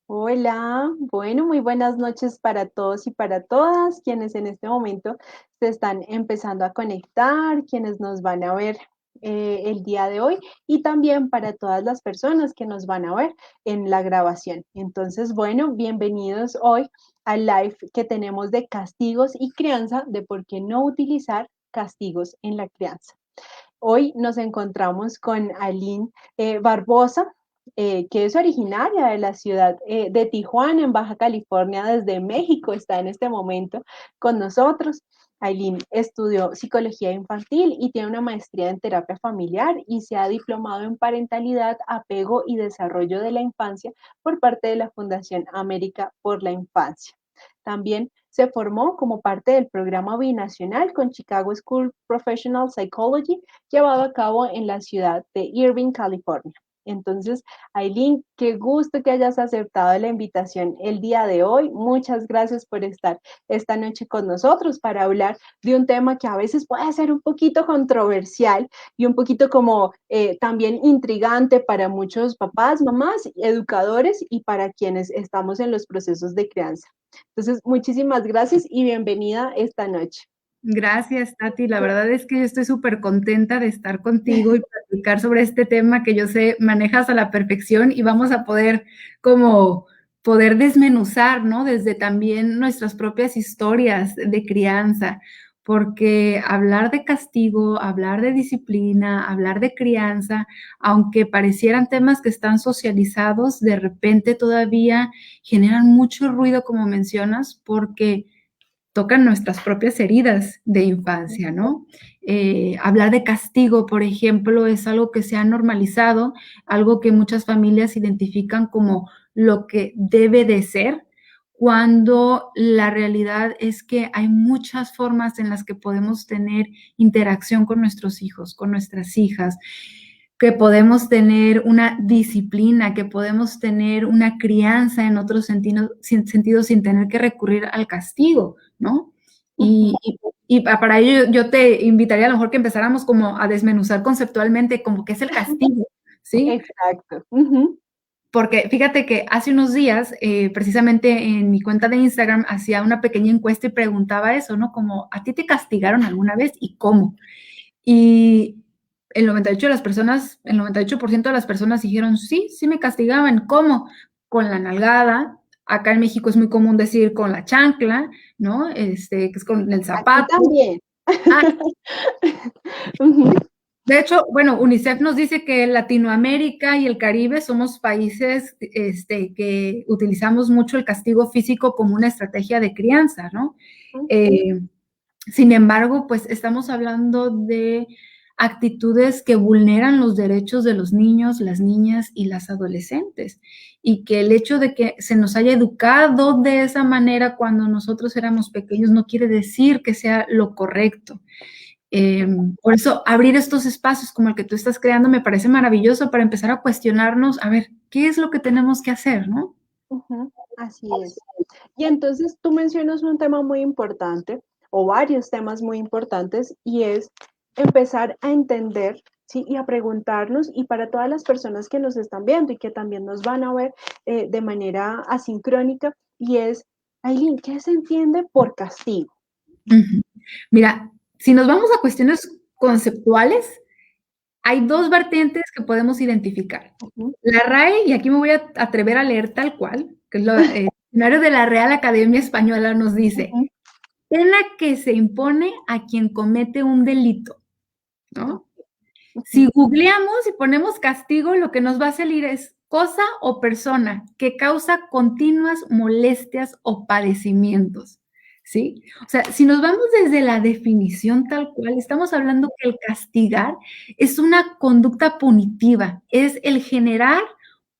Hola, bueno, muy buenas noches para todos y para todas quienes en este momento se están empezando a conectar, quienes nos van a ver el día de hoy y también para todas las personas que nos van a ver en la grabación. Entonces, bueno, bienvenidos hoy al live que tenemos de castigos y crianza, de por qué no utilizar castigos en la crianza. Hoy nos encontramos con Aline Barbosa, que es originaria de la ciudad de Tijuana, en Baja California, desde México, está en este momento con nosotros. Aline estudió psicología infantil y tiene una maestría en terapia familiar y se ha diplomado en parentalidad, apego y desarrollo de la infancia por parte de la Fundación América por la Infancia. También se formó como parte del programa binacional con Chicago School Professional Psychology, llevado a cabo en la ciudad de Irvine, California. Entonces, Aileen, qué gusto que hayas aceptado la invitación el día de hoy. Muchas gracias por estar esta noche con nosotros para hablar de un tema que a veces puede ser un poquito controversial y un poquito como también intrigante para muchos papás, mamás, educadores y para quienes estamos en los procesos de crianza. Entonces, muchísimas gracias y bienvenida esta noche. Gracias, Tati. La verdad es que yo estoy súper contenta de estar contigo y platicar sobre este tema que yo sé manejas a la perfección y vamos a poder como poder desmenuzar, ¿no? Desde también nuestras propias historias de crianza, porque hablar de castigo, hablar de disciplina, hablar de crianza, aunque parecieran temas que están socializados, de repente todavía generan mucho ruido, como mencionas, porque tocan nuestras propias heridas de infancia, ¿no? Hablar de castigo, por ejemplo, es algo que se ha normalizado, algo que muchas familias identifican como lo que debe de ser, cuando la realidad es que hay muchas formas en las que podemos tener interacción con nuestros hijos, con nuestras hijas, que podemos tener una disciplina, que podemos tener una crianza en otros sentidos sin tener que recurrir al castigo, ¿no? Y para ello yo te invitaría a lo mejor que empezáramos como a desmenuzar conceptualmente como qué es el castigo, ¿sí? Exacto. Uh-huh. Porque fíjate que hace unos días, precisamente en mi cuenta de Instagram, hacía una pequeña encuesta y preguntaba eso, ¿no? Como, ¿a ti te castigaron alguna vez y cómo? Y el 98 de las personas, el 98% de las personas dijeron, sí, sí me castigaban. ¿Cómo? Con la nalgada. Acá en México es muy común decir con la chancla, ¿no? Que es con el Aquí zapato. también. Ah, Uh-huh. de hecho, bueno, UNICEF nos dice que Latinoamérica y el Caribe somos países que utilizamos mucho el castigo físico como una estrategia de crianza, ¿no? Eh, Sin embargo, pues estamos hablando de actitudes que vulneran los derechos de los niños, las niñas y las adolescentes. Y que el hecho de que se nos haya educado de esa manera cuando nosotros éramos pequeños no quiere decir que sea lo correcto. Por eso, abrir estos espacios como el que tú estás creando me parece maravilloso para empezar a cuestionarnos, a ver, ¿qué es lo que tenemos que hacer, no? Uh-huh. Así es. Y entonces tú mencionas un tema muy importante o varios temas muy importantes y es empezar a entender, ¿sí? Y a preguntarnos y para todas las personas que nos están viendo y que también nos van a ver de manera asincrónica y es, Aileen, ¿qué se entiende por castigo? Ujú. Mira, si nos vamos a cuestiones conceptuales, hay dos vertientes que podemos identificar. Uh-huh. La RAE, y aquí me voy a atrever a leer tal cual, que es el diccionario de la Real Academia Española nos dice, Uh-huh. pena que se impone a quien comete un delito, ¿no? Si Uh-huh. googleamos y ponemos castigo, lo que nos va a salir es cosa o persona que causa continuas molestias o padecimientos, ¿sí? O sea, si nos vamos desde la definición tal cual, estamos hablando que el castigar es una conducta punitiva, es el generar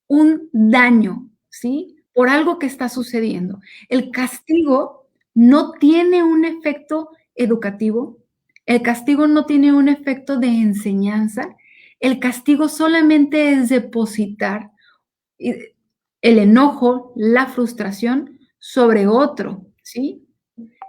un daño, ¿sí? Por algo que está sucediendo. El castigo no tiene un efecto educativo, el castigo no tiene un efecto de enseñanza, el castigo solamente es depositar el enojo, la frustración sobre otro, ¿sí?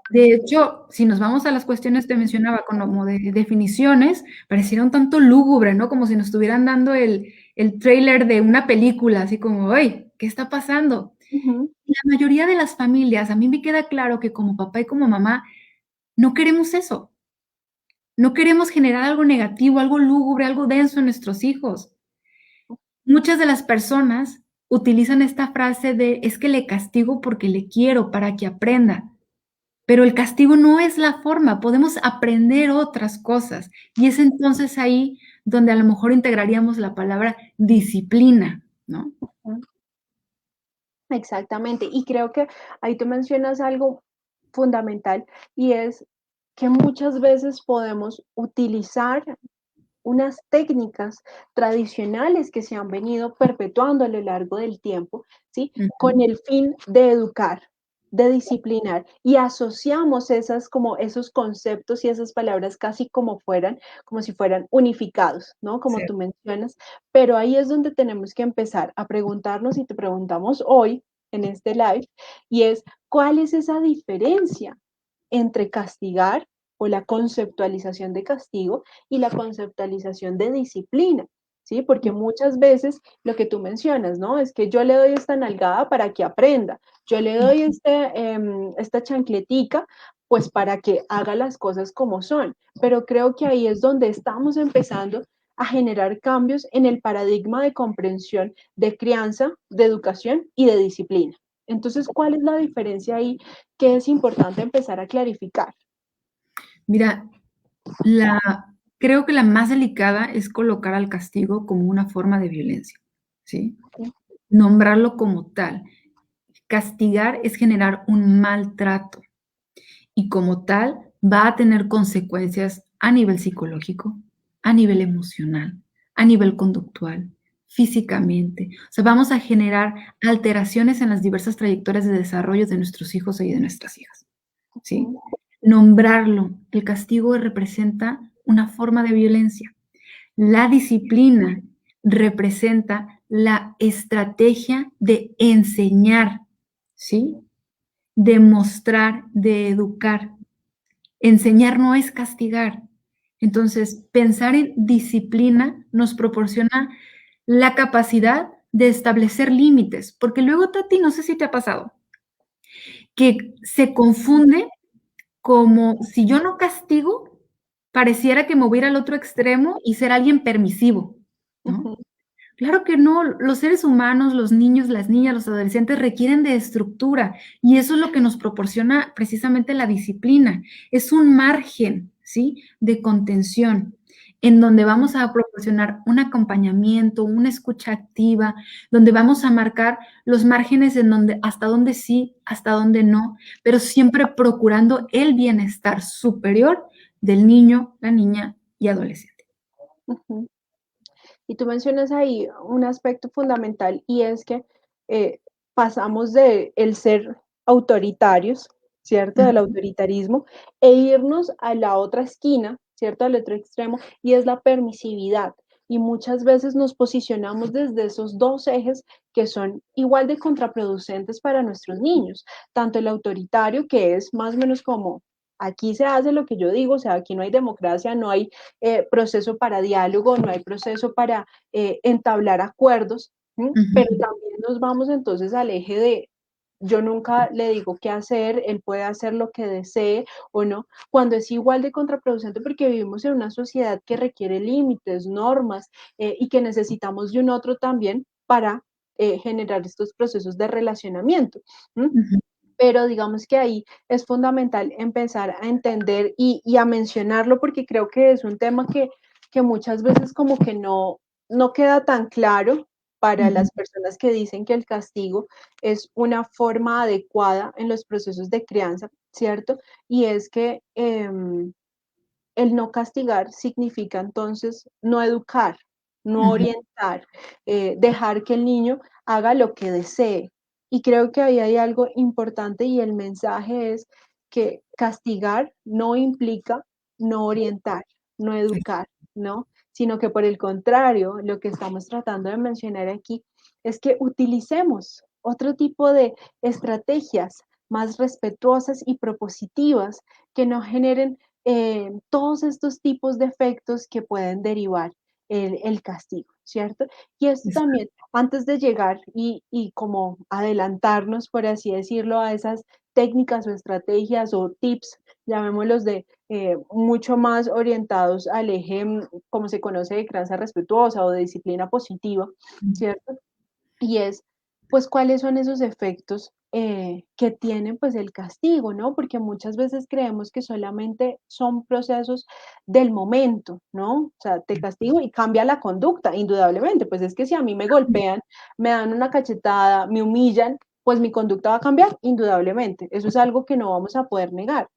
De hecho, si nos vamos a las cuestiones que mencionaba como de definiciones, pareciera un tanto lúgubre, ¿no? Como si nos estuvieran dando el tráiler de una película, así como, ¡ay! ¿Qué está pasando? Ujú, Y la mayoría de las familias, a mí me queda claro que como papá y como mamá, no queremos eso. No queremos generar algo negativo, algo lúgubre, algo denso en nuestros hijos. Muchas de las personas utilizan esta frase de: "Es que le castigo porque le quiero, para que aprenda". Pero el castigo no es la forma, podemos aprender otras cosas. Y es entonces ahí donde a lo mejor integraríamos la palabra disciplina, ¿no? ujú. Exactamente. Y creo que ahí tú mencionas algo fundamental y es que muchas veces podemos utilizar unas técnicas tradicionales que se han venido perpetuando a lo largo del tiempo, ¿sí? Con Ujú. el fin de educar, de disciplinar, y asociamos esas como esos conceptos y esas palabras casi como fueran, como si fueran unificados, ¿no? Como Sí. tú mencionas, pero ahí es donde tenemos que empezar a preguntarnos y te preguntamos hoy en este live, y es, ¿cuál es esa diferencia entre castigar o la conceptualización de castigo y la conceptualización de disciplina? ¿Sí? Porque muchas veces lo que tú mencionas, ¿no? Es que yo le doy esta nalgada para que aprenda, yo le doy esta chancletica, pues para que haga las cosas como son. Pero creo que ahí es donde estamos empezando a generar cambios en el paradigma de comprensión de crianza, de educación y de disciplina. Entonces, ¿cuál es la diferencia ahí que es importante empezar a clarificar? Mira, la creo que la más delicada es colocar al castigo como una forma de violencia, ¿sí? Nombrarlo como tal. Castigar es generar un maltrato y como tal va a tener consecuencias a nivel psicológico, a nivel emocional, a nivel conductual, físicamente. O sea, vamos a generar alteraciones en las diversas trayectorias de desarrollo de nuestros hijos y de nuestras hijas, ¿sí? Ujú, Nombrarlo, el castigo representa una forma de violencia. La disciplina representa la estrategia de enseñar, ¿sí? De mostrar, de educar. Enseñar no es castigar. Entonces, pensar en disciplina nos proporciona la capacidad de establecer límites, porque luego, Tati, no sé si te ha pasado, que se confunde como si yo no castigo, pareciera que me voy a ir al otro extremo y ser alguien permisivo, ¿no? ujú, Claro que no, los seres humanos, los niños, las niñas, los adolescentes requieren de estructura y eso es lo que nos proporciona precisamente la disciplina. Es un margen, ¿sí? De contención en donde vamos a proporcionar un acompañamiento, una escucha activa, donde vamos a marcar los márgenes en donde hasta dónde sí, hasta dónde no, pero siempre procurando el bienestar superior del niño, la niña y adolescente. ujú. Y tú mencionas ahí un aspecto fundamental y es que eh, pasamos de el ser autoritarios, ¿cierto? Del Ujú, autoritarismo e irnos a la otra esquina, ¿cierto? Al otro extremo y es la permisividad. Y muchas veces nos posicionamos desde esos dos ejes que son igual de contraproducentes para nuestros niños, tanto el autoritario, que es más o menos como aquí se hace lo que yo digo, o sea, aquí no hay democracia, no hay proceso para diálogo, no hay proceso para entablar acuerdos, ¿sí? Pero ujú, también nos vamos entonces al eje de yo nunca le digo qué hacer, él puede hacer lo que desee o no, cuando es igual de contraproducente porque vivimos en una sociedad que requiere límites, normas y que necesitamos de un otro también para generar estos procesos de relacionamiento. ¿Sí? ujú. Pero digamos que ahí es fundamental empezar a entender y a mencionarlo porque creo que es un tema que muchas veces como que no queda tan claro para Ujú, las personas que dicen que el castigo es una forma adecuada en los procesos de crianza, ¿cierto? Y es que el no castigar significa entonces no educar, no ujú, orientar, dejar que el niño haga lo que desee. Y creo que ahí hay algo importante y el mensaje es que castigar no implica no orientar, no educar, ¿no? Sino que por el contrario, lo que estamos tratando de mencionar aquí es que utilicemos otro tipo de estrategias más respetuosas y propositivas que no generen todos estos tipos de efectos que pueden derivar el castigo. ¿cierto? Y esto también, antes de llegar y como adelantarnos, por así decirlo, a esas técnicas o estrategias o tips, llamémoslos de mucho más orientados al eje, como se conoce, de crianza respetuosa o de disciplina positiva, ¿cierto? Y es, pues, cuáles son esos efectos que tiene, pues, el castigo, ¿no? Porque muchas veces creemos que solamente son procesos del momento, ¿no? O sea, te castigo y cambia la conducta, indudablemente. Pues es que si a mí me golpean, me dan una cachetada, me humillan, pues mi conducta va a cambiar, indudablemente. Eso es algo que no vamos a poder negar.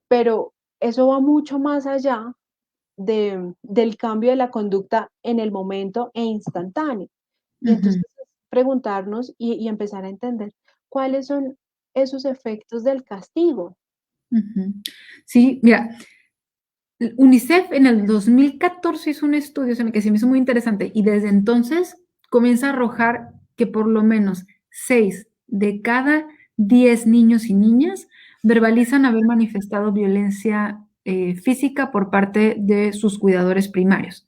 Pero eso va mucho más allá del cambio de la conducta en el momento e instantáneo. Y entonces Ujú, preguntarnos y empezar a entender cuáles son esos efectos del castigo. ujú. Sí, mira, UNICEF en el 2014 hizo un estudio en el que se me hizo muy interesante y desde entonces comienza a arrojar que por lo menos 6 de cada 10 niños y niñas verbalizan haber manifestado violencia, física por parte de sus cuidadores primarios,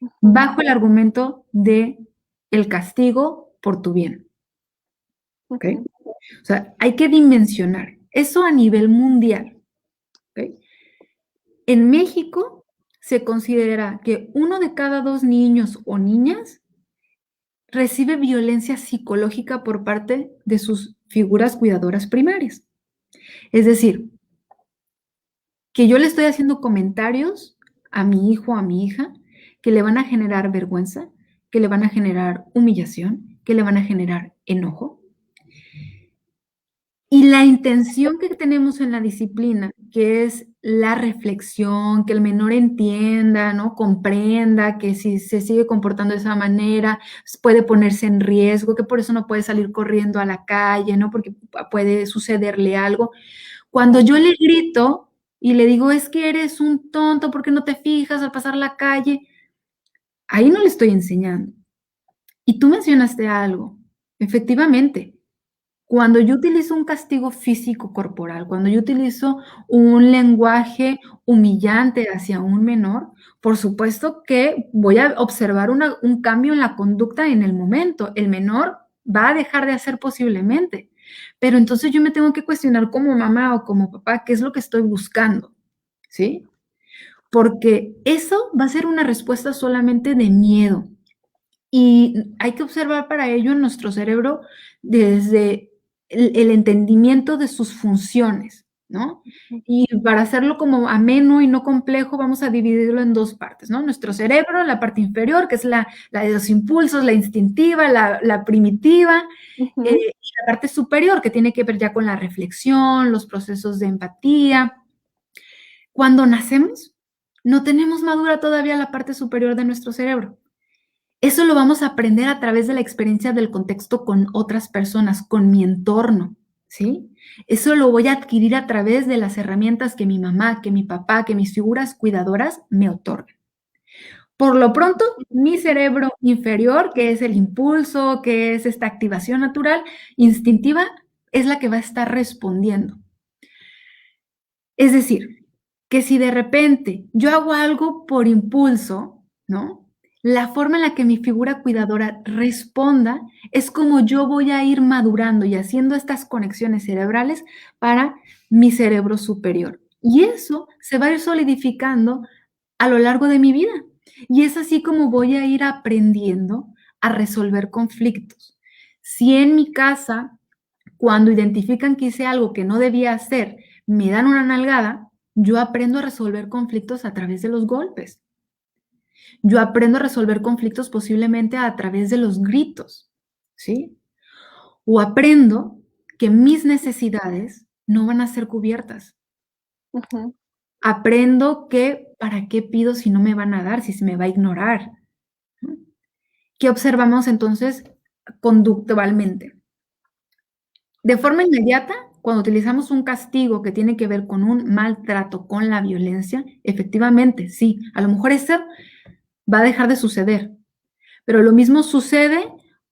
Ujú, bajo el argumento de el castigo por tu bien, ¿okey? ujú, O sea, hay que dimensionar eso a nivel mundial, ¿okey? En México se considera que uno de cada 2 niños o niñas recibe violencia psicológica por parte de sus figuras cuidadoras primarias. Es decir, que yo le estoy haciendo comentarios a mi hijo o a mi hija que le van a generar vergüenza, que le van a generar humillación, que le van a generar enojo. Y la intención que tenemos en la disciplina, que es la reflexión, que el menor entienda, ¿no? Comprenda que si se sigue comportando de esa manera, puede ponerse en riesgo, que por eso no puede salir corriendo a la calle, ¿no? Porque puede sucederle algo. Cuando yo le grito y le digo: "Es que eres un tonto, ¿por qué no te fijas al pasar la calle?", ahí no le estoy enseñando. Y tú mencionaste algo, efectivamente, cuando yo utilizo un castigo físico corporal, cuando yo utilizo un lenguaje humillante hacia un menor, por supuesto que voy a observar un cambio en la conducta en el momento. El menor va a dejar de hacer posiblemente, pero entonces yo me tengo que cuestionar como mamá o como papá, ¿qué es lo que estoy buscando? ¿Sí? Porque eso va a ser una respuesta solamente de miedo. Y hay que observar para ello en nuestro cerebro desde el entendimiento de sus funciones, ¿no? ujú, Y para hacerlo como ameno y no complejo, vamos a dividirlo en 2 partes, ¿no? Nuestro cerebro, la parte inferior, que es la de los impulsos, la instintiva, la primitiva, ujú, y la parte superior, que tiene que ver ya con la reflexión, los procesos de empatía. Cuando nacemos, no tenemos madura todavía la parte superior de nuestro cerebro. Eso lo vamos a aprender a través de la experiencia del contexto con otras personas, con mi entorno, ¿sí? Eso lo voy a adquirir a través de las herramientas que mi mamá, que mi papá, que mis figuras cuidadoras me otorgan. Por lo pronto, mi cerebro inferior, que es el impulso, que es esta activación natural, instintiva, es la que va a estar respondiendo. Es decir, que si de repente yo hago algo por impulso, ¿no? La forma en la que mi figura cuidadora responda es como yo voy a ir madurando y haciendo estas conexiones cerebrales para mi cerebro superior. Y eso se va a ir solidificando a lo largo de mi vida. Y es así como voy a ir aprendiendo a resolver conflictos. Si en mi casa, cuando identifican que hice algo que no debía hacer, me dan una nalgada, yo aprendo a resolver conflictos a través de los golpes. Yo aprendo a resolver conflictos posiblemente a través de los gritos, ¿sí? O aprendo que mis necesidades no van a ser cubiertas. ujú. Aprendo que, ¿para qué pido si no me van a dar, si se me va a ignorar? ¿No? ¿Qué observamos entonces conductualmente? De forma inmediata, cuando utilizamos un castigo que tiene que ver con un maltrato, con la violencia, efectivamente, sí, a lo mejor eso va a dejar de suceder, pero lo mismo sucede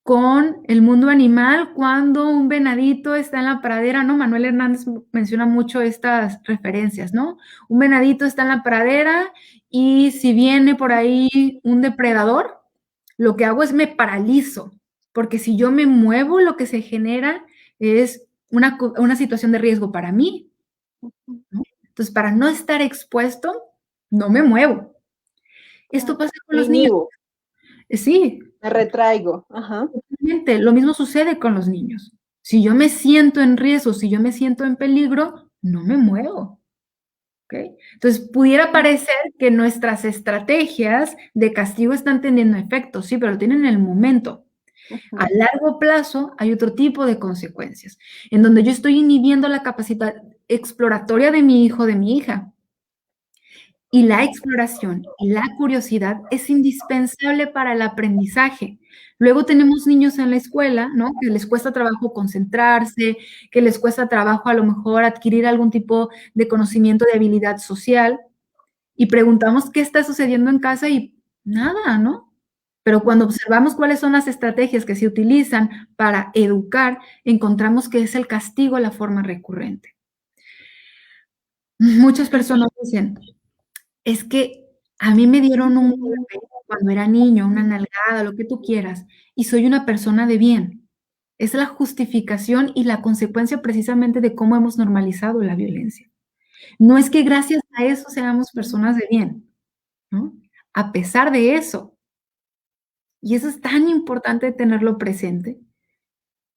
con el mundo animal cuando un venadito está en la pradera, ¿no? Manuel Hernández menciona mucho estas referencias, ¿no? Un venadito está en la pradera y si viene por ahí un depredador, lo que hago es me paralizo, porque si yo me muevo, lo que se genera es una situación de riesgo para mí, ¿no? Entonces, para no estar expuesto, no me muevo. Esto pasa con Me los niños. inhibo, Sí, me retraigo. Ajá. totalmente. Lo mismo sucede con los niños. Si yo me siento en riesgo, si yo me siento en peligro, no me muevo. ¿Ok? Entonces, pudiera parecer que nuestras estrategias de castigo están teniendo efecto, sí, pero tienen el momento. A Ujú. largo plazo hay otro tipo de consecuencias, en donde yo estoy inhibiendo la capacidad exploratoria de mi hijo, de mi hija. Y la exploración y la curiosidad es indispensable para el aprendizaje. Luego tenemos niños en la escuela, ¿no? Que les cuesta trabajo concentrarse, que les cuesta trabajo a lo mejor adquirir algún tipo de conocimiento de habilidad social, y preguntamos qué está sucediendo en casa y nada, ¿no? Pero cuando observamos cuáles son las estrategias que se utilizan para educar, encontramos que es el castigo la forma recurrente. Muchas personas dicen, es que a mí me dieron un golpe cuando era niño, una nalgada, lo que tú quieras, y soy una persona de bien. Es la justificación y la consecuencia precisamente de cómo hemos normalizado la violencia. No es que gracias a eso seamos personas de bien, ¿no? A pesar de eso, y eso es tan importante tenerlo presente,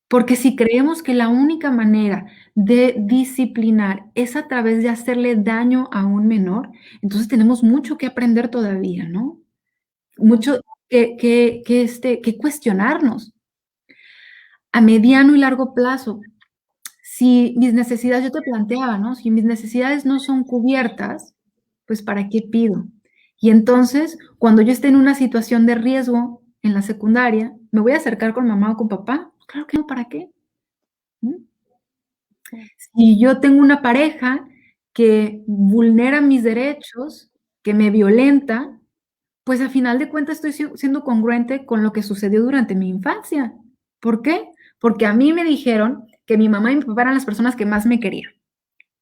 porque si creemos que la única manera de disciplinar es a través de hacerle daño a un menor, entonces tenemos mucho que aprender todavía, ¿no? Mucho que cuestionarnos. A mediano y largo plazo, si mis necesidades, yo te planteaba, ¿no? Si mis necesidades no son cubiertas, pues ¿para qué pido? Y entonces, cuando yo esté en una situación de riesgo en la secundaria, ¿me voy a acercar con mamá o con papá? Claro que no, ¿para qué? ¿Mm? Si yo tengo una pareja que vulnera mis derechos, que me violenta, pues a final de cuentas estoy siendo congruente con lo que sucedió durante mi infancia. ¿Por qué? Porque a mí me dijeron que mi mamá y mi papá eran las personas que más me querían.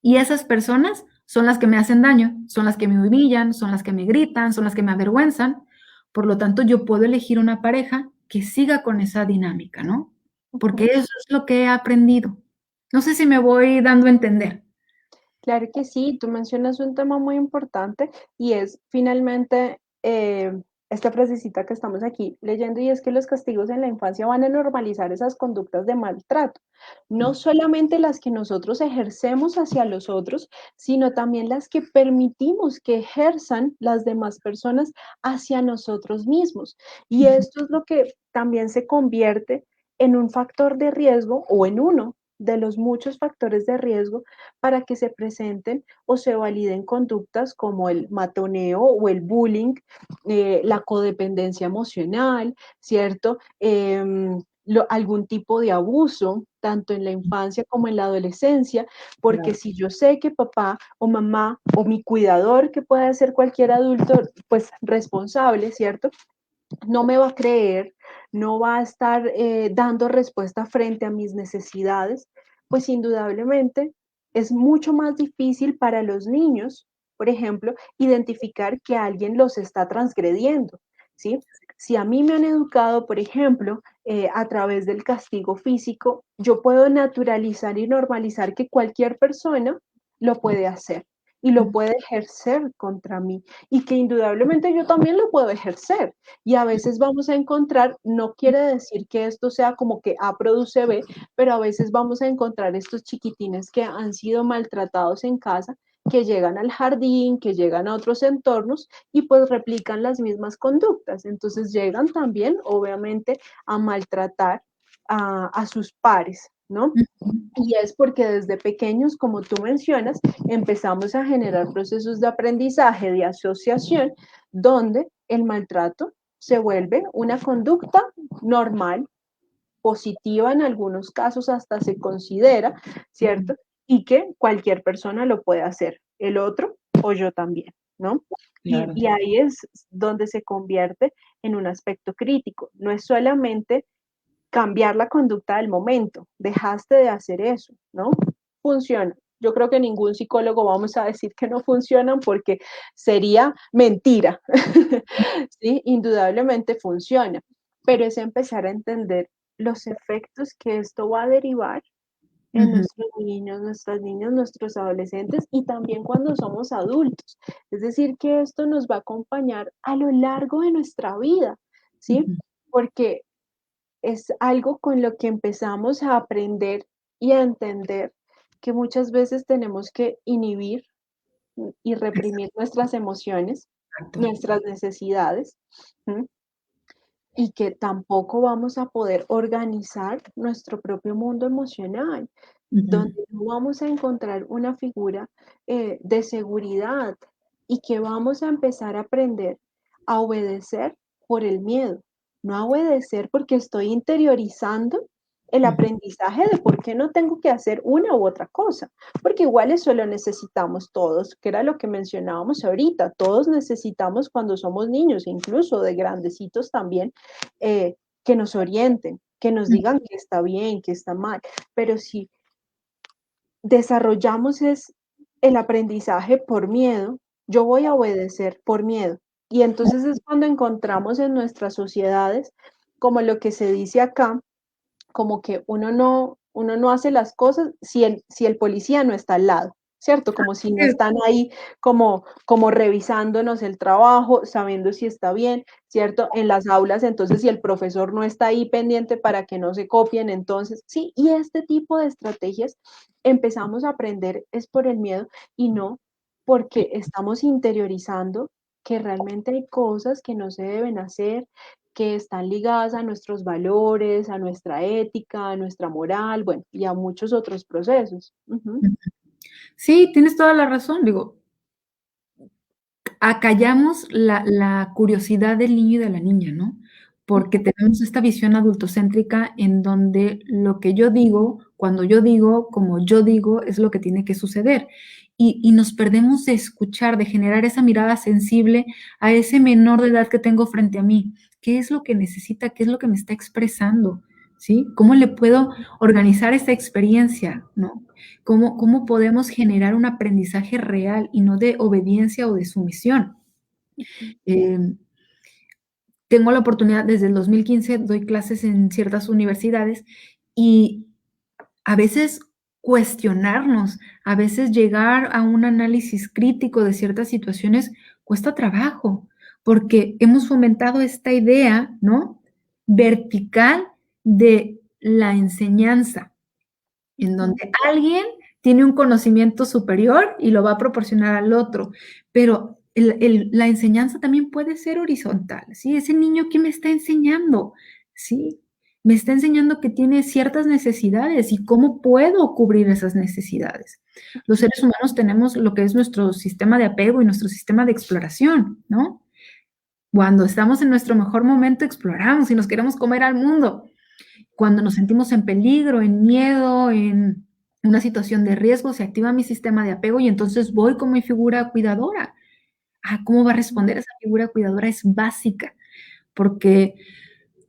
Y esas personas son las que me hacen daño, son las que me humillan, son las que me gritan, son las que me avergüenzan. Por lo tanto, yo puedo elegir una pareja que siga con esa dinámica, ¿no? Porque eso es lo que he aprendido. No sé si me voy dando a entender. Claro que sí, tú mencionas un tema muy importante y es finalmente esta frasecita que estamos aquí leyendo y es que los castigos en la infancia van a normalizar esas conductas de maltrato, no solamente las que nosotros ejercemos hacia los otros, sino también las que permitimos que ejerzan las demás personas hacia nosotros mismos. Y esto es lo que también se convierte en un factor de riesgo o en uno de los muchos factores de riesgo para que se presenten o se validen conductas como el matoneo o el bullying, la codependencia emocional, ¿cierto? Algún tipo de abuso, tanto en la infancia como en la adolescencia, porque si yo sé que papá o mamá o mi cuidador, que puede ser cualquier adulto, pues responsable, ¿cierto? No me va a creer, no va a estar dando respuesta frente a mis necesidades, pues indudablemente es mucho más difícil para los niños, por ejemplo, identificar que alguien los está transgrediendo, ¿sí? Si a mí me han educado, por ejemplo, a través del castigo físico, yo puedo naturalizar y normalizar que cualquier persona lo puede hacer y lo puede ejercer contra mí y que indudablemente yo también lo puedo ejercer. Y a veces vamos a encontrar, no quiere decir que esto sea como que A produce B, pero a veces vamos a encontrar estos chiquitines que han sido maltratados en casa, que llegan al jardín, que llegan a otros entornos y pues replican las mismas conductas. Entonces llegan también, obviamente, a maltratar a sus pares, ¿no? Y es porque desde pequeños, como tú mencionas, empezamos a generar procesos de aprendizaje, de asociación, donde el maltrato se vuelve una conducta normal, positiva en algunos casos hasta se considera, ¿cierto? Y que cualquier persona lo puede hacer, el otro o yo también, ¿no? Claro. Y ahí es donde se convierte en un aspecto crítico. No es solamente cambiar la conducta del momento, dejaste de hacer eso, ¿no? Funciona. Yo creo que ningún psicólogo vamos a decir que no funcionan porque sería mentira. Sí, indudablemente funciona, pero es empezar a entender los efectos que esto va a derivar en Ujú, nuestros niños, nuestras niñas, nuestros adolescentes y también cuando somos adultos. Es decir, que esto nos va a acompañar a lo largo de nuestra vida, ¿sí? ujú, Porque es algo con lo que empezamos a aprender y a entender que muchas veces tenemos que inhibir y reprimir nuestras emociones, exacto. nuestras necesidades, ¿m? Y que tampoco vamos a poder organizar nuestro propio mundo emocional, Ujú, donde no vamos a encontrar una figura de seguridad y que vamos a empezar a aprender a obedecer por el miedo, no a obedecer porque estoy interiorizando el ujú, aprendizaje de por qué no tengo que hacer una u otra cosa, porque igual eso lo necesitamos todos, que era lo que mencionábamos ahorita, todos necesitamos cuando somos niños, incluso de grandecitos también, que nos orienten, que nos ujú. digan que está bien, que está mal, pero si desarrollamos es el aprendizaje por miedo, yo voy a obedecer por miedo. Y entonces es cuando encontramos en nuestras sociedades, como lo que se dice acá, como que uno no hace las cosas si el policía no está al lado, ¿cierto? Como si no están ahí como revisándonos el trabajo, sabiendo si está bien, ¿cierto? En las aulas, entonces, si el profesor no está ahí pendiente para que no se copien, entonces, sí, y este tipo de estrategias empezamos a aprender es por el miedo y no porque estamos interiorizando que realmente hay cosas que no se deben hacer, que están ligadas a nuestros valores, a nuestra ética, a nuestra moral, bueno, y a muchos otros procesos. Ujú, Sí, tienes toda la razón. Digo, acallamos la curiosidad del niño y de la niña, ¿no? Porque tenemos esta visión adultocéntrica en donde lo que yo digo, cuando yo digo, como yo digo, es lo que tiene que suceder. Y nos perdemos de escuchar, de generar esa mirada sensible a ese menor de edad que tengo frente a mí. ¿Qué es lo que necesita? ¿Qué es lo que me está expresando? ¿Sí? ¿Cómo le puedo organizar esta experiencia? ¿No? ¿Cómo podemos generar un aprendizaje real y no de obediencia o de sumisión? ujú, Eh, Tengo la oportunidad, desde el 2015 doy clases en ciertas universidades y a veces cuestionarnos, a veces llegar a un análisis crítico de ciertas situaciones cuesta trabajo, porque hemos fomentado esta idea, ¿no? Vertical de la enseñanza, en ujú, donde alguien tiene un conocimiento superior y lo va a proporcionar al otro, pero la enseñanza también puede ser horizontal, ¿sí? Ese niño que me está enseñando, ¿sí? Me está enseñando que tiene ciertas necesidades y cómo puedo cubrir esas necesidades. Los seres humanos tenemos lo que es nuestro sistema de apego y nuestro sistema de exploración, ¿no? Cuando estamos en nuestro mejor momento, exploramos y nos queremos comer al mundo. Cuando nos sentimos en peligro, en miedo, en una situación de riesgo, se activa mi sistema de apego y entonces voy con mi figura cuidadora. Ah, ¿cómo va a responder esa figura cuidadora? Es básica, porque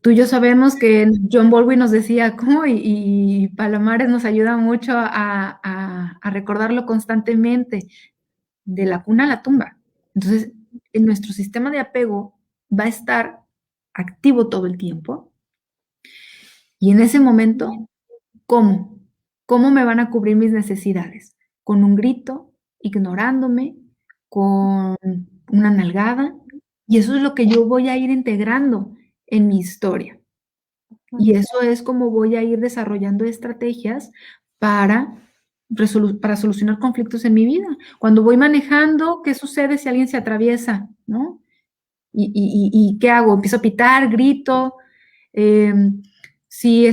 tú y yo sabemos que John Bowlby nos decía cómo y Palomares nos ayuda mucho a recordarlo constantemente, de la cuna a la tumba. Entonces, en nuestro sistema de apego va a estar activo todo el tiempo y en ese momento, ¿cómo? ¿Cómo me van a cubrir mis necesidades? ¿Con un grito, ignorándome, con una nalgada? Y eso es lo que yo voy a ir integrando en mi historia. ujú, Y eso es como voy a ir desarrollando estrategias para para solucionar conflictos en mi vida. Cuando voy manejando, ¿qué sucede si alguien se atraviesa, no? ¿Y qué hago? ¿Empiezo a pitar, grito? Si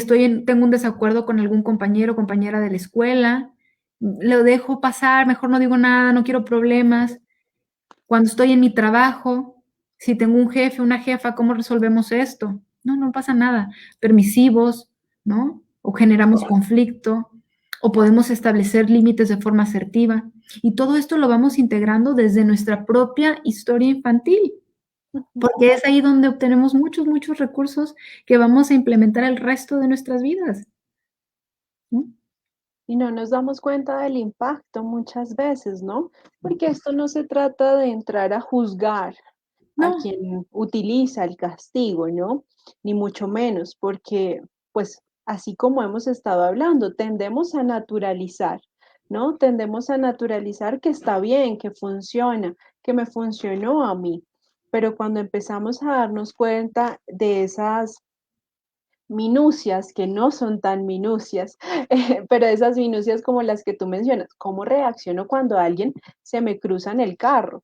tengo un desacuerdo con algún compañero o compañera de la escuela, lo dejo pasar, mejor no digo nada, no quiero problemas. Cuando estoy en mi trabajo, si tengo un jefe, una jefa, ¿cómo resolvemos esto? No, no pasa nada. Permisivos, ¿no? O generamos conflicto, o podemos establecer límites de forma asertiva. Y todo esto lo vamos integrando desde nuestra propia historia infantil, ujú. porque es ahí donde obtenemos muchos, muchos recursos que vamos a implementar el resto de nuestras vidas, ¿no? Y no nos damos cuenta del impacto muchas veces, ¿no? Porque esto no se trata de entrar a juzgar a No, quien utiliza el castigo, ¿no? Ni mucho menos, porque pues así como hemos estado hablando, tendemos a naturalizar, ¿no? Tendemos a naturalizar que está bien, que funciona, que me funcionó a mí. Pero cuando empezamos a darnos cuenta de esas minucias que no son tan minucias, pero esas minucias como las que tú mencionas, ¿cómo reacciono cuando alguien se me cruza en el carro?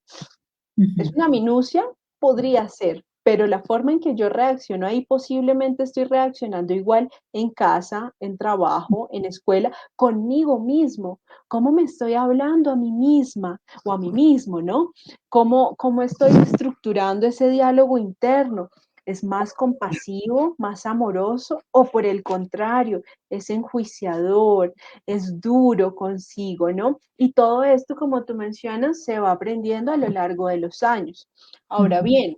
ujú, Es una minucia, podría ser, pero la forma en que yo reacciono ahí posiblemente estoy reaccionando igual en casa, en trabajo, en escuela, conmigo mismo. ¿Cómo me estoy hablando a mí misma o a mí mismo, no? ¿Cómo estoy estructurando ese diálogo interno? ¿Es más compasivo, más amoroso o por el contrario, es enjuiciador, es duro consigo, ¿no? Y todo esto, como tú mencionas, se va aprendiendo a lo largo de los años. Ahora ujú. bien,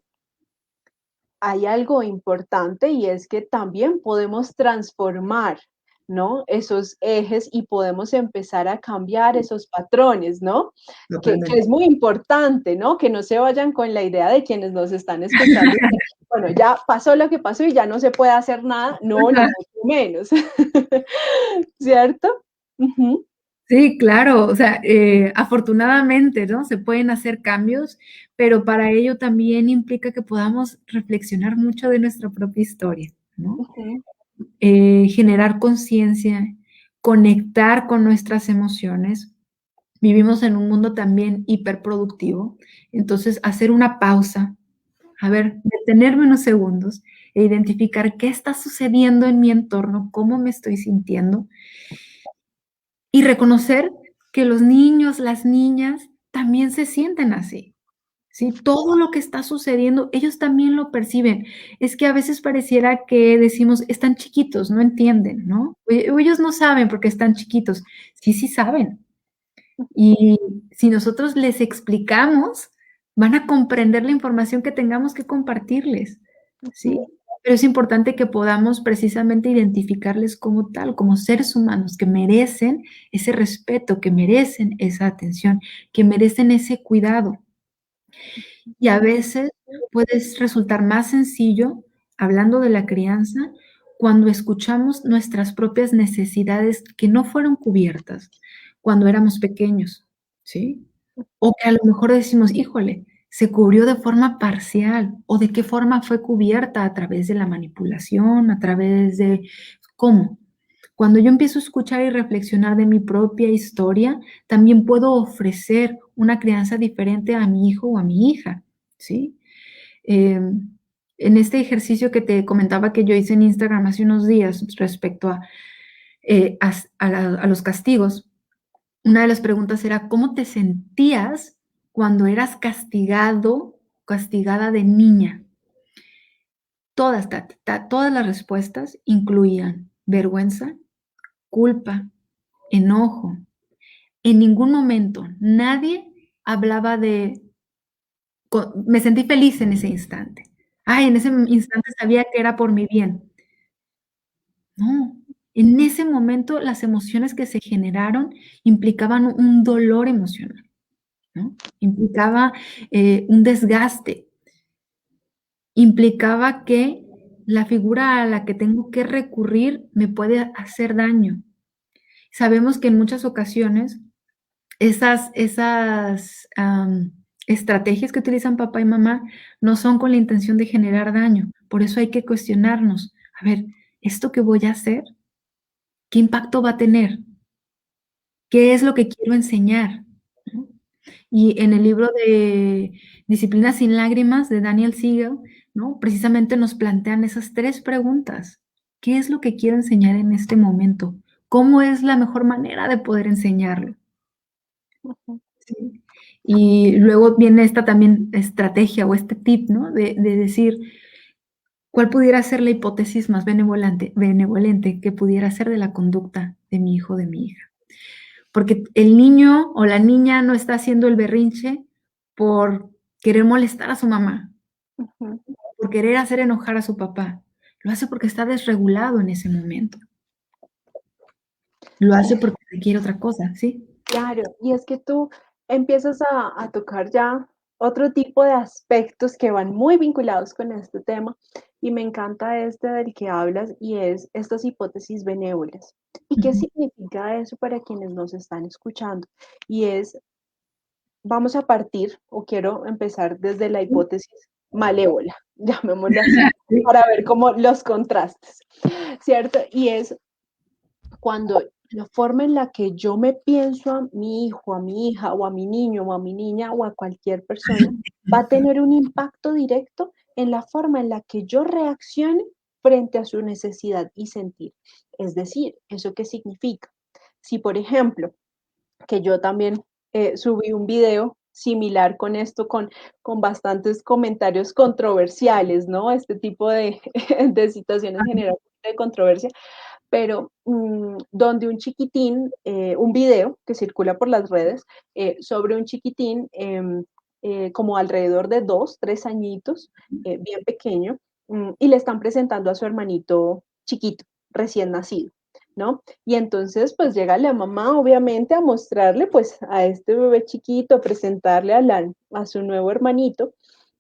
hay algo importante y es que también podemos transformar, ¿no? Esos ejes y podemos empezar a cambiar esos patrones, ¿no? Que Totalmente. es muy importante, ¿no? Que no se vayan con la idea de quienes nos están escuchando, que, bueno, ya pasó lo que pasó y ya no se puede hacer nada. No, ni Ajá. mucho menos. ¿Cierto? Ujú, Sí, claro, o sea, afortunadamente, ¿no? Se pueden hacer cambios, pero para ello también implica que podamos reflexionar mucho de nuestra propia historia, ¿no? ujú, Generar conciencia, conectar con nuestras emociones. Vivimos en un mundo también hiperproductivo, entonces hacer una pausa, a ver, detenerme unos segundos e identificar qué está sucediendo en mi entorno, cómo me estoy sintiendo y reconocer que los niños, las niñas también se sienten así, ¿sí? Todo lo que está sucediendo, ellos también lo perciben. Es que a veces pareciera que decimos: "Están chiquitos, no entienden", ¿no? O ellos no saben porque están chiquitos. Sí, sí saben. Y si nosotros les explicamos, van a comprender la información que tengamos que compartirles, ¿sí? ujú. Pero es importante que podamos precisamente identificarles como tal, como seres humanos que merecen ese respeto, que merecen esa atención, que merecen ese cuidado. Y a veces puede resultar más sencillo, hablando de la crianza, cuando escuchamos nuestras propias necesidades que no fueron cubiertas cuando éramos pequeños, ¿sí? O que a lo mejor decimos: "Híjole, se cubrió de forma parcial", o de qué forma fue cubierta, a través de la manipulación, a través de ¿cómo? Cuando yo empiezo a escuchar y reflexionar de mi propia historia, también puedo ofrecer una crianza diferente a mi hijo o a mi hija, ¿sí? En este ejercicio que te comentaba que yo hice en Instagram hace unos días respecto a los castigos, una de las preguntas era, ¿cómo te sentías cuando eras castigado, castigada de niña? Todas, Tati, todas las respuestas incluían vergüenza, culpa, enojo. En ningún momento nadie hablaba de me sentí feliz en ese instante. Ay, en ese instante sabía que era por mi bien. No, en ese momento las emociones que se generaron implicaban un dolor emocional, ¿no? Implicaba, un desgaste, implicaba que la figura a la que tengo que recurrir me puede hacer daño. Sabemos que en muchas ocasiones esas estrategias que utilizan papá y mamá no son con la intención de generar daño. Por eso hay que cuestionarnos, a ver, ¿esto que voy a hacer, qué impacto va a tener? ¿Qué es lo que quiero enseñar? ¿No? Y en el libro de Disciplina sin lágrimas de Daniel Siegel, ¿no? Precisamente nos plantean esas 3 preguntas. ¿Qué es lo que quiero enseñar en este momento? ¿Cómo es la mejor manera de poder enseñarlo? Ujú, Sí. Y luego viene esta también estrategia o este tip, ¿no? De decir, ¿cuál pudiera ser la hipótesis más benevolente que pudiera ser de la conducta de mi hijo o de mi hija? Porque el niño o la niña no está haciendo el berrinche por querer molestar a su mamá, ujú. por querer hacer enojar a su papá. Lo hace porque está desregulado en ese momento. lo hace porque requiere otra cosa, ¿sí? Claro, y es que tú empiezas a tocar ya otro tipo de aspectos que van muy vinculados con este tema y me encanta este del que hablas y es estas hipótesis benévolas. ¿Y qué Ujú. significa eso para quienes nos están escuchando? Y es, vamos a partir, o quiero empezar desde la hipótesis malévola, llamémosla así, Sí, para ver cómo los contrastes, ¿cierto? Y es cuando la forma en la que yo me pienso a mi hijo, a mi hija, o a mi niño, o a mi niña, o a cualquier persona, va a tener un impacto directo en la forma en la que yo reaccione frente a su necesidad y sentir. Es decir, ¿eso qué significa? Si, por ejemplo, que yo también subí un video similar con esto, con bastantes comentarios controversiales, ¿no? Este tipo de, de situaciones generan de controversia, pero donde un chiquitín, un video que circula por las redes sobre un chiquitín como alrededor de 2, 3 añitos, bien pequeño, y le están presentando a su hermanito chiquito, recién nacido, ¿no? Y entonces pues llega la mamá obviamente a mostrarle pues a este bebé chiquito, presentarle a su nuevo hermanito,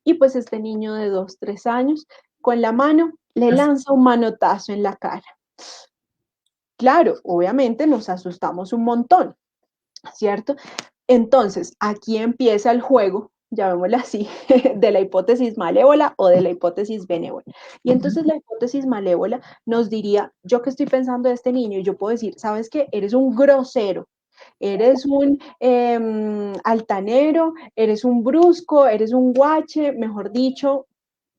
y pues este niño de 2, 3 años con la mano le lanza un manotazo en la cara. Claro, obviamente nos asustamos un montón, ¿cierto? Entonces, aquí empieza el juego, llamémoslo así, de la hipótesis malévola o de la hipótesis benévola. Y entonces la hipótesis malévola nos diría, yo que estoy pensando de este niño, y yo puedo decir, ¿sabes qué? Eres un grosero, eres un altanero, eres un brusco, eres un guache, mejor dicho,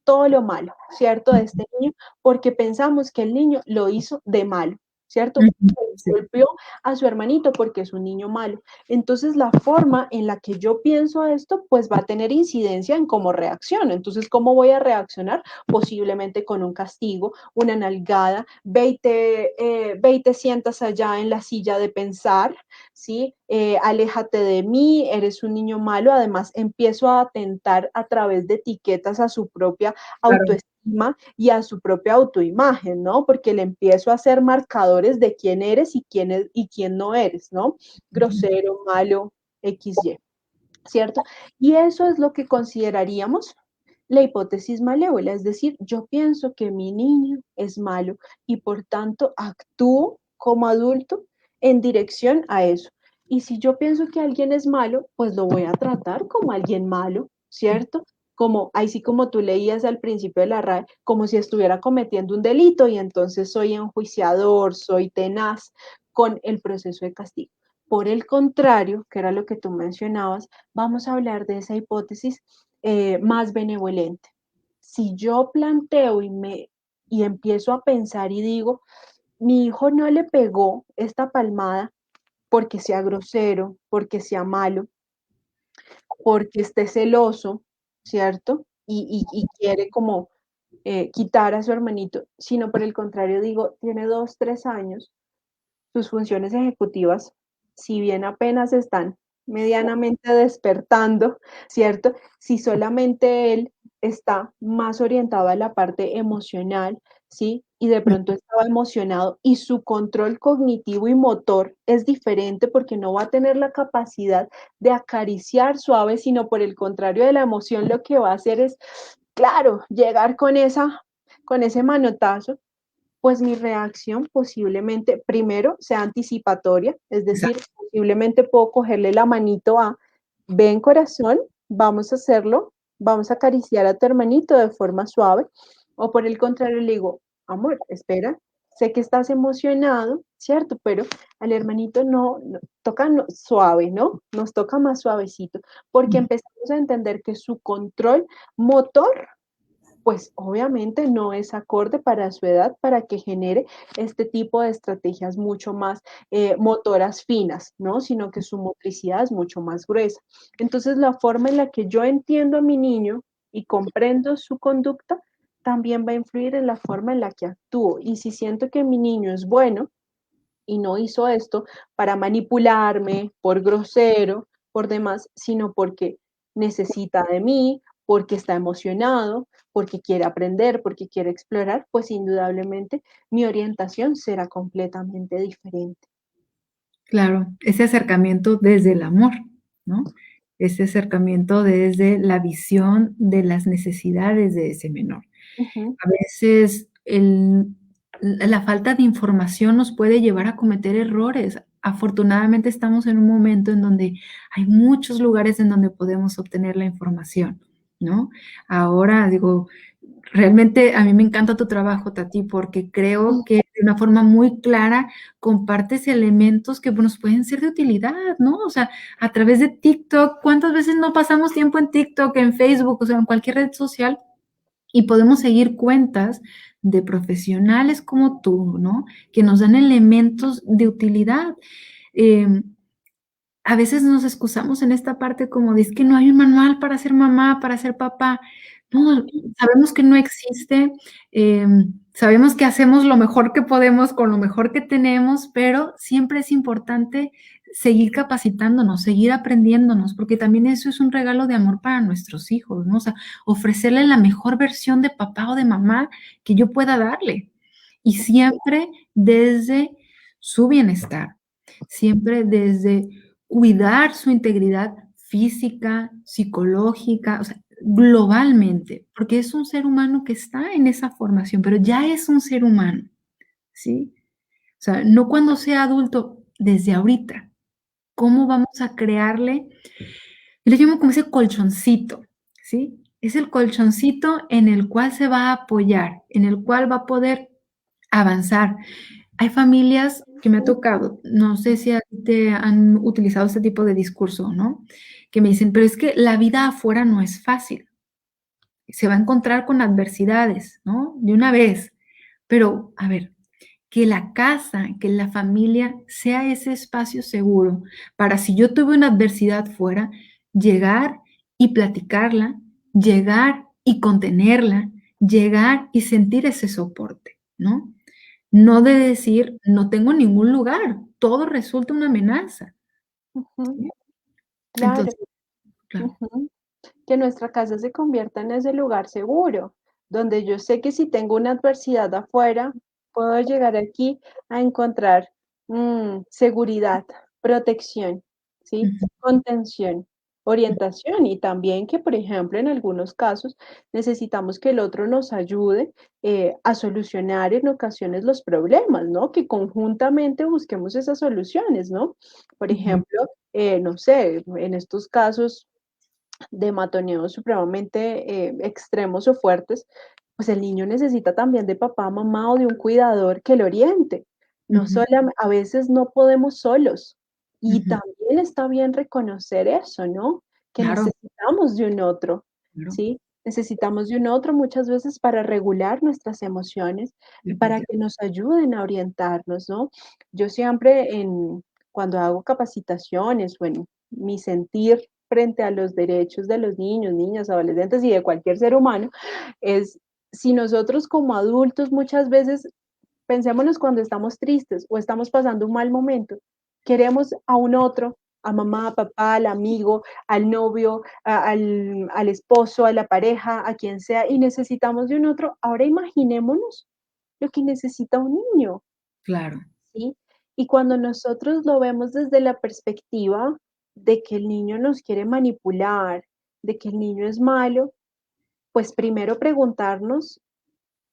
todo lo malo, ¿cierto? De este niño, porque pensamos que el niño lo hizo de malo, ¿cierto? ujú, sí, Golpeó a su hermanito porque es un niño malo. Entonces, la forma en la que yo pienso esto, pues va a tener incidencia en cómo reacciono. Entonces, ¿cómo voy a reaccionar? Posiblemente con un castigo, una nalgada, ve y te sientas allá en la silla de pensar, ¿sí? Aléjate de mí, eres un niño malo. Además, empiezo a atentar a través de etiquetas a su propia claro. autoestima y a su propia autoimagen, ¿no? Porque le empiezo a hacer marcadores de quién eres y quién no eres, ¿no? Grosero, malo, XY, ¿cierto? Y eso es lo que consideraríamos la hipótesis malévola, es decir, yo pienso que mi niño es malo y por tanto actúo como adulto en dirección a eso. Y si yo pienso que alguien es malo, pues lo voy a tratar como alguien malo, ¿cierto? Como, ahí sí como tú leías al principio de la RAE, como si estuviera cometiendo un delito y entonces soy enjuiciador, soy tenaz con el proceso de castigo. Por el contrario, que era lo que tú mencionabas, vamos a hablar de esa hipótesis más benevolente. Si yo planteo y empiezo a pensar y digo, mi hijo no le pegó esta palmada porque sea grosero, porque sea malo, porque esté celoso, ¿cierto? Y quiere como quitar a su hermanito, sino por el contrario digo, tiene 2, 3 años, sus funciones ejecutivas, si bien apenas están medianamente despertando, ¿cierto? Si solamente él está más orientado a la parte emocional, ¿sí? Y de pronto estaba emocionado y su control cognitivo y motor es diferente porque no va a tener la capacidad de acariciar suave, sino por el contrario de la emoción lo que va a hacer es, claro, llegar con ese manotazo, pues mi reacción posiblemente primero sea anticipatoria, es decir, Exacto. posiblemente puedo cogerle la manito a, ven corazón, vamos a hacerlo, vamos a acariciar a tu hermanito de forma suave, o por el contrario le digo, amor, espera, sé que estás emocionado, ¿cierto? Pero al hermanito toca suave, ¿no? Nos toca más suavecito, porque empezamos a entender que su control motor pues obviamente no es acorde para su edad para que genere este tipo de estrategias mucho más motoras finas, ¿no? Sino que su motricidad es mucho más gruesa. Entonces, la forma en la que yo entiendo a mi niño y comprendo su conducta también va a influir en la forma en la que actúo. Y si siento que mi niño es bueno y no hizo esto para manipularme, por grosero, por demás, sino porque necesita de mí, porque está emocionado, porque quiere aprender, porque quiere explorar, pues indudablemente mi orientación será completamente diferente. Claro, ese acercamiento desde el amor, ¿no? Ese acercamiento desde la visión de las necesidades de ese menor. Ujú, A veces la falta de información nos puede llevar a cometer errores. Afortunadamente estamos en un momento en donde hay muchos lugares en donde podemos obtener la información, ¿no? Ahora, digo, realmente a mí me encanta tu trabajo, Tati, porque creo mm, que de una forma muy clara compartes elementos que, pues, nos pueden ser de utilidad, ¿no? O sea, a través de TikTok, ¿cuántas veces no pasamos tiempo en TikTok, en Facebook, o sea, en cualquier red social? Y podemos seguir cuentas de profesionales como tú, ¿no? Que nos dan elementos de utilidad. Em, a veces nos excusamos en esta parte como de: "Es que no hay un manual para ser mamá, para ser papá". No, sabemos que no existe, sabemos que hacemos lo mejor que podemos con lo mejor que tenemos, pero siempre es importante seguir capacitándonos, seguir aprendiéndonos, porque también eso es un regalo de amor para nuestros hijos, ¿no? O sea, ofrecerle la mejor versión de papá o de mamá que yo pueda darle, y siempre desde su bienestar, siempre desde cuidar su integridad física, psicológica, o sea, globalmente, porque es un ser humano que está en esa formación, pero ya es un ser humano, ¿sí? O sea, no cuando sea adulto, desde ahorita, ¿cómo vamos a crearle? Yo le llamo como ese colchoncito, ¿sí? Es el colchoncito en el cual se va a apoyar, en el cual va a poder avanzar. Hay familias que me ha tocado, no sé si a ti te han utilizado este tipo de discurso, ¿no? Que me dicen: "Pero es que la vida afuera no es fácil, se va a encontrar con adversidades, ¿no? De una vez". Pero, a ver, que la casa, que la familia sea ese espacio seguro para si yo tuve una adversidad fuera, llegar y platicarla, llegar y contenerla, llegar y sentir ese soporte, ¿no? No de decir: "No tengo ningún lugar, todo resulta una amenaza", ujú, ¿sí? claro. Entonces, claro. Ujú. Que nuestra casa se convierta en ese lugar seguro, donde yo sé que si tengo una adversidad afuera, puedo llegar aquí a encontrar seguridad, protección, ¿sí? Ujú, Contención, orientación y también que, por ejemplo, en algunos casos necesitamos que el otro nos ayude a solucionar en ocasiones los problemas, ¿no? Que conjuntamente busquemos esas soluciones, ¿no? Por ujú. ejemplo, no sé, en estos casos de matoneos supremamente extremos o fuertes, pues el niño necesita también de papá, mamá o de un cuidador que lo oriente. No Ujú, sola, a veces no podemos solos y ujú. también está bien reconocer eso, ¿no? Que Claro, necesitamos de un otro, claro, ¿sí? Necesitamos de un otro muchas veces para regular nuestras emociones y para definitivamente. que nos ayuden a orientarnos, ¿no? Yo siempre cuando hago capacitaciones o en mi sentir frente a los derechos de los niños, niñas, adolescentes y de cualquier ser humano, es si nosotros como adultos muchas veces, pensémonos cuando estamos tristes o estamos pasando un mal momento, queremos a un otro, a mamá, a papá, al amigo, al novio, al esposo, a la pareja, a quien sea, y necesitamos de un otro. Ahora imaginémonos lo que necesita un niño, Claro, ¿sí? Y cuando nosotros lo vemos desde la perspectiva de que el niño nos quiere manipular, de que el niño es malo, pues primero preguntarnos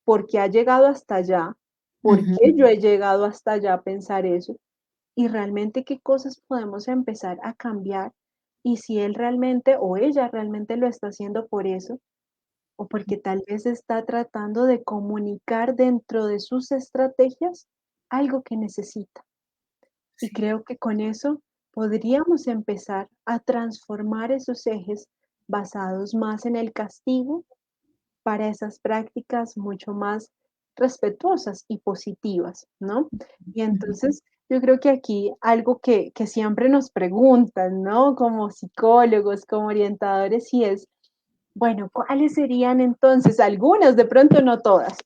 por qué ha llegado hasta allá, por ujú, qué yo he llegado hasta allá a pensar eso y realmente qué cosas podemos empezar a cambiar y si él realmente o ella realmente lo está haciendo por eso o porque tal vez está tratando de comunicar dentro de sus estrategias algo que necesita. Y sí, creo que con eso podríamos empezar a transformar esos ejes basados más en el castigo para esas prácticas mucho más respetuosas y positivas, ¿no? Y ujú, entonces yo creo que aquí algo que siempre nos preguntan, ¿no? Como psicólogos, como orientadores, y es, bueno, ¿cuáles serían entonces algunas, de pronto no todas,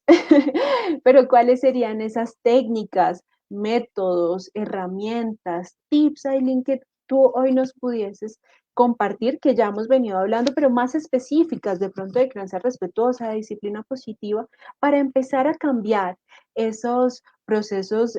pero cuáles serían esas técnicas, métodos, herramientas, tips, Aileen, que tú hoy nos pudieses compartir, que ya hemos venido hablando, pero más específicas, de pronto de crianza respetuosa, de disciplina positiva, para empezar a cambiar esos procesos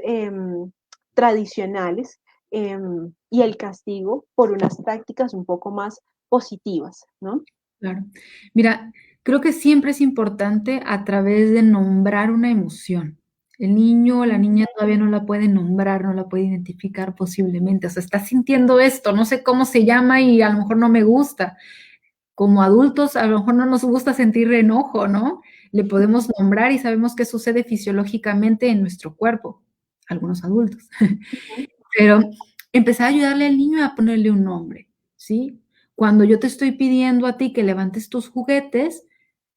tradicionales y el castigo por unas prácticas un poco más positivas, ¿no? Claro. Mira, creo que siempre es importante a través de nombrar una emoción. El niño o la niña todavía no la puede nombrar, no la puede identificar posiblemente. O sea, está sintiendo esto, no sé cómo se llama y a lo mejor no me gusta. Como adultos, a lo mejor no nos gusta sentir enojo, ¿no? Le podemos nombrar y sabemos qué sucede fisiológicamente en nuestro cuerpo, algunos adultos. Ujú, Pero empezar a ayudarle al niño a ponerle un nombre, ¿sí? Cuando yo te estoy pidiendo a ti que levantes tus juguetes,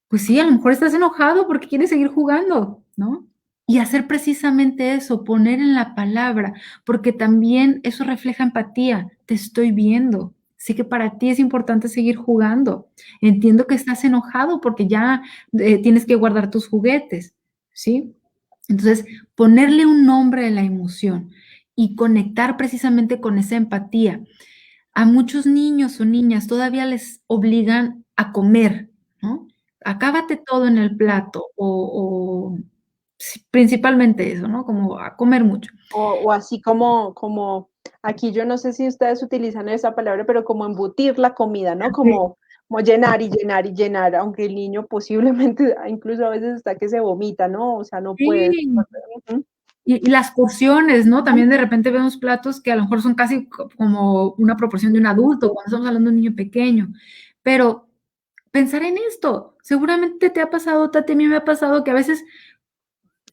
pues sí, a lo mejor estás enojado porque quieres seguir jugando, ¿no? Y hacer precisamente eso, poner en la palabra, porque también eso refleja empatía. Te estoy viendo. Sé que para ti es importante seguir jugando. Entiendo que estás enojado porque ya tienes que guardar tus juguetes, ¿sí? Entonces, ponerle un nombre a la emoción y conectar precisamente con esa empatía. A muchos niños o niñas todavía les obligan a comer, ¿no? Acábate todo en el plato o sí, principalmente eso, ¿no? Como a comer mucho. o así como aquí yo no sé si ustedes utilizan esa palabra, pero como embutir la comida, ¿no? Sí, Como llenar y llenar y llenar, aunque el niño posiblemente, incluso a veces está que se vomita, ¿no? O sea, no puede. sí. Ujú, Y las porciones, ¿no? También de repente vemos platos que a lo mejor son casi como una proporción de un adulto, cuando estamos hablando de un niño pequeño. Pero pensar en esto, seguramente te ha pasado, Tati, a mí me ha pasado que a veces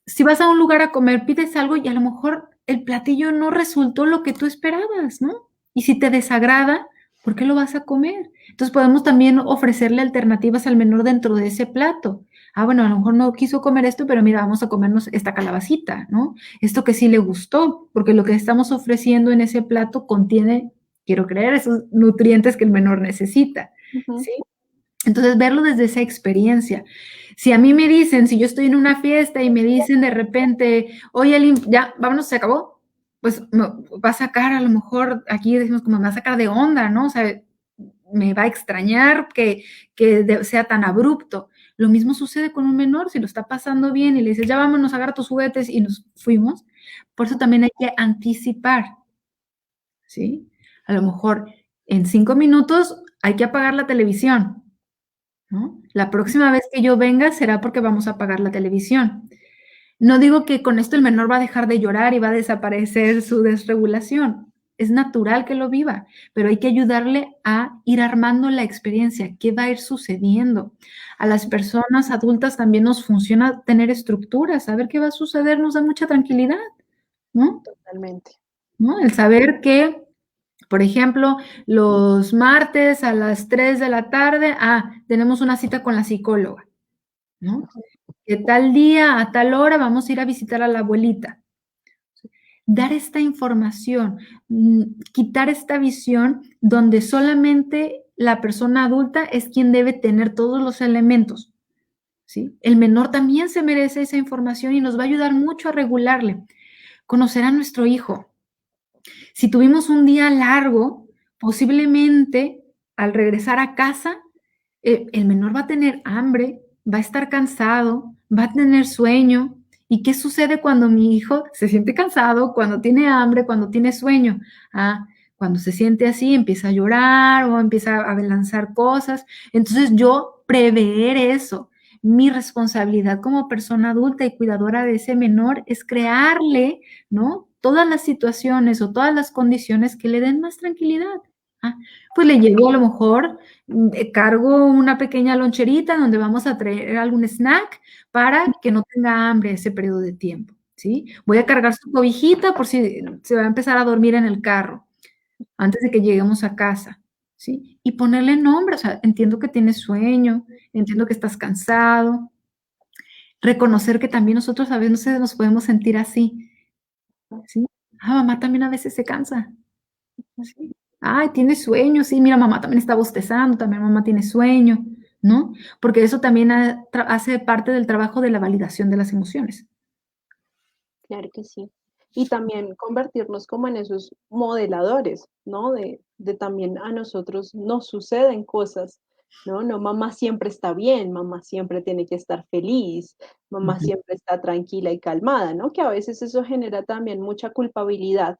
si vas a un lugar a comer, pides algo y a lo mejor el platillo no resultó lo que tú esperabas, ¿no? Y si te desagrada, ¿por qué lo vas a comer? Entonces podemos también ofrecerle alternativas al menor dentro de ese plato. Ah, bueno, a lo mejor no quiso comer esto, pero mira, vamos a comernos esta calabacita, ¿no? Esto que sí le gustó, porque lo que estamos ofreciendo en ese plato contiene, quiero creer, esos nutrientes que el menor necesita, ujú. ¿sí? Entonces, verlo desde esa experiencia. Si a mí me dicen, si yo estoy en una fiesta y me dicen de repente, oye, ya, vámonos, se acabó, pues va a sacar, a lo mejor aquí decimos como me va a sacar de onda, ¿no? O sea, me va a extrañar que sea tan abrupto. Lo mismo sucede con un menor, si lo está pasando bien y le dices, ya vámonos, agarra tus juguetes y nos fuimos. Por eso también hay que anticipar, ¿sí? A lo mejor en 5 minutos hay que apagar la televisión, ¿no? La próxima vez que yo venga será porque vamos a apagar la televisión. No digo que con esto el menor va a dejar de llorar y va a desaparecer su desregulación. Es natural que lo viva, pero hay que ayudarle a ir armando la experiencia, qué va a ir sucediendo. A las personas adultas también nos funciona tener estructuras, saber qué va a suceder nos da mucha tranquilidad, ¿no? Totalmente. ¿No? El saber que, por ejemplo, los martes a las 3 de la tarde, tenemos una cita con la psicóloga, ¿no? Que tal día, a tal hora, vamos a ir a visitar a la abuelita. Dar esta información, quitar esta visión donde solamente la persona adulta es quien debe tener todos los elementos, ¿sí? El menor también se merece esa información y nos va a ayudar mucho a regularle. Conocer a nuestro hijo. Si tuvimos un día largo, posiblemente al regresar a casa, el menor va a tener hambre, va a estar cansado, va a tener sueño. ¿Y qué sucede cuando mi hijo se siente cansado, cuando tiene hambre, cuando tiene sueño? Cuando se siente así, empieza a llorar o empieza a lanzar cosas. Entonces yo prever eso. Mi responsabilidad como persona adulta y cuidadora de ese menor es crearle, ¿no? Todas las situaciones o todas las condiciones que le den más tranquilidad. Ah, pues le llevo a lo mejor cargo una pequeña loncherita donde vamos a traer algún snack para que no tenga hambre ese periodo de tiempo, ¿sí? Voy a cargar su cobijita por si se va a empezar a dormir en el carro antes de que lleguemos a casa, ¿sí? Y ponerle nombre, o sea, entiendo que tienes sueño, entiendo que estás cansado, reconocer que también nosotros a veces nos podemos sentir así, ¿sí? Mamá también a veces se cansa, ¿sí? Ay, tiene sueño, sí, mira, mamá también está bostezando, también mamá tiene sueño, ¿no? Porque eso también hace parte del trabajo de la validación de las emociones. Claro que sí. Y también convertirnos como en esos modeladores, ¿no? De también a nosotros nos suceden cosas, ¿no? No, mamá siempre está bien, mamá siempre tiene que estar feliz, mamá Ujú. siempre está tranquila y calmada, ¿no? Que a veces eso genera también mucha culpabilidad,